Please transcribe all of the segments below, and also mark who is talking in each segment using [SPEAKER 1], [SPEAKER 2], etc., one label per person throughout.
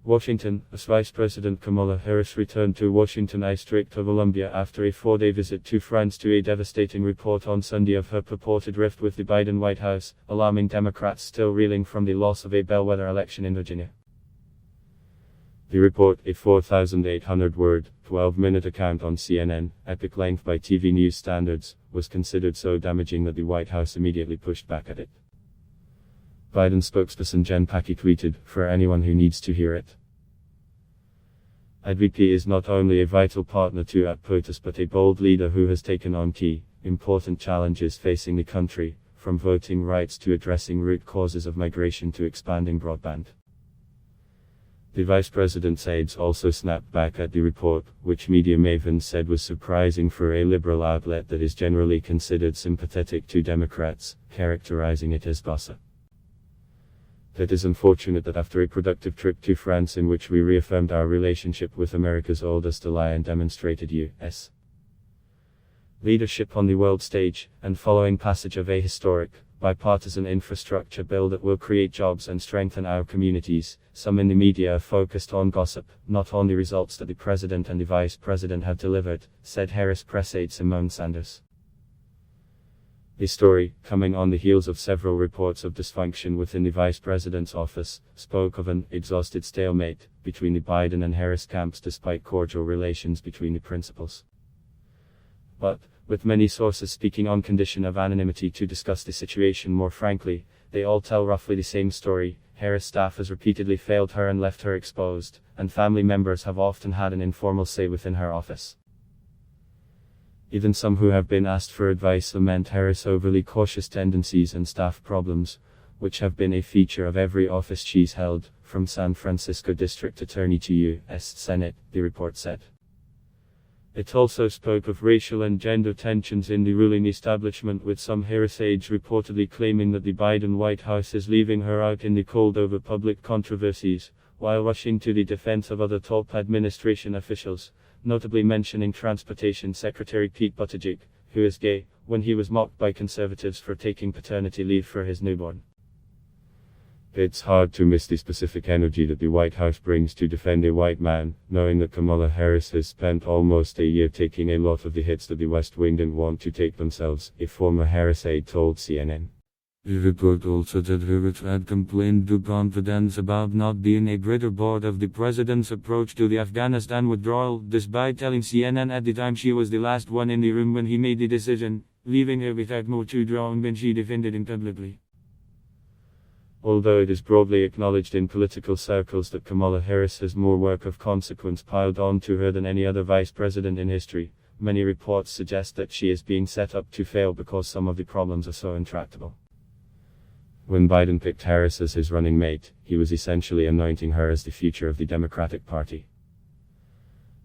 [SPEAKER 1] Washington, as Vice President Kamala Harris returned to Washington, District of Columbia after a 4-day visit to France to a devastating report on Sunday of her purported rift with the Biden White House, alarming Democrats still reeling from the loss of a bellwether election in Virginia. The report, a 4,800-word, 12-minute account on CNN, epic length by TV news standards, was considered so damaging that the White House immediately pushed back at it. Biden spokesperson Jen Psaki tweeted, "For anyone who needs to hear it. ADVP is not only a vital partner to POTUS but a bold leader who has taken on key, important challenges facing the country, from voting rights to addressing root causes of migration to expanding broadband." The vice president's aides also snapped back at the report, which media mavens said was surprising for a liberal outlet that is generally considered sympathetic to Democrats, characterizing it as gossip. It is unfortunate that after a productive trip to France in which we reaffirmed our relationship with America's oldest ally and demonstrated U.S. leadership on the world stage, and following passage of a historic, bipartisan infrastructure bill that will create jobs and strengthen our communities, some in the media are focused on gossip, not on the results that the president and the vice president have delivered, said Harris press aide Simone Sanders. The story, coming on the heels of several reports of dysfunction within the vice president's office, spoke of an exhausted stalemate between the Biden and Harris camps despite cordial relations between the principals. But, with many sources speaking on condition of anonymity to discuss the situation more frankly, they all tell roughly the same story. Harris staff has repeatedly failed her and left her exposed, and family members have often had an informal say within her office. Even some who have been asked for advice lament Harris' overly cautious tendencies and staff problems, which have been a feature of every office she's held, from San Francisco District Attorney to U.S. Senate, the report said. It also spoke of racial and gender tensions in the ruling establishment, with some Harris aides reportedly claiming that the Biden White House is leaving her out in the cold over public controversies, while rushing to the defense of other top administration officials, notably mentioning Transportation Secretary Pete Buttigieg, who is gay, when he was mocked by conservatives for taking paternity leave for his newborn. It's hard to miss the specific energy that the White House brings to defend a white man, knowing that Kamala Harris has spent almost a year taking a lot of the hits that the West Wing didn't want to take themselves, a former Harris aide told CNN. The report also said Harris had complained to confidence about not being a greater part of the president's approach to the Afghanistan withdrawal, despite telling CNN at the time she was the last one in the room when he made the decision, leaving her without more to draw on than she defended him publicly. Although it is broadly acknowledged in political circles that Kamala Harris has more work of consequence piled on to her than any other vice president in history, many reports suggest that she is being set up to fail because some of the problems are so intractable. When Biden picked Harris as his running mate, he was essentially anointing her as the future of the Democratic Party.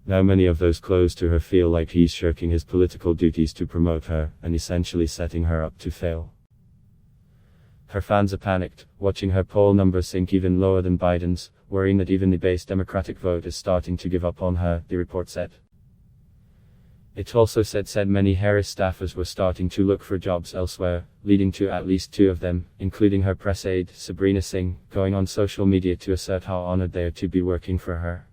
[SPEAKER 1] Now many of those close to her feel like he's shirking his political duties to promote her, and essentially setting her up to fail. Her fans are panicked, watching her poll numbers sink even lower than Biden's, worrying that even the base Democratic vote is starting to give up on her, the report said. It also said many Harris staffers were starting to look for jobs elsewhere, leading to at least 2 of them, including her press aide, Sabrina Singh, going on social media to assert how honored they are to be working for her.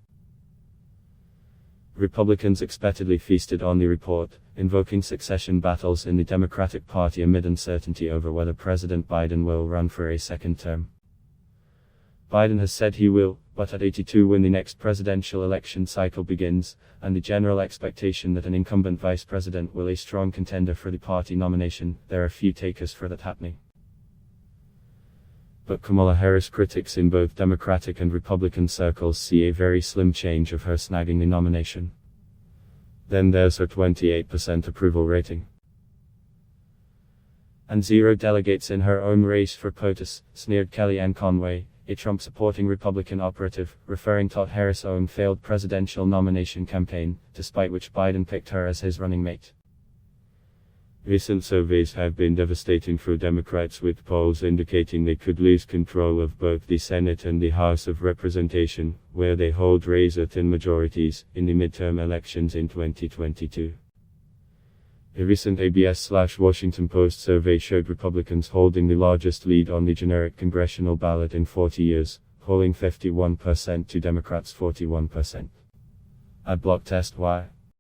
[SPEAKER 1] Republicans expectedly feasted on the report, invoking succession battles in the Democratic Party amid uncertainty over whether President Biden will run for a second term. Biden has said he will, but at 82 when the next presidential election cycle begins, and the general expectation that an incumbent vice president will be a strong contender for the party nomination, there are few takers for that happening. But Kamala Harris critics in both Democratic and Republican circles see a very slim change of her snagging the nomination. Then there's her 28% approval rating. And 0 delegates in her own race for POTUS, sneered Kellyanne Conway, a Trump-supporting Republican operative, referring to Harris' own failed presidential nomination campaign, despite which Biden picked her as his running mate. Recent surveys have been devastating for Democrats, with polls indicating they could lose control of both the Senate and the House of Representation, where they hold razor-thin majorities, in the midterm elections in 2022. A recent ABS/Washington Post survey showed Republicans holding the largest lead on the generic congressional ballot in 40 years, polling 51% to Democrats 41%. Adblock test. Why?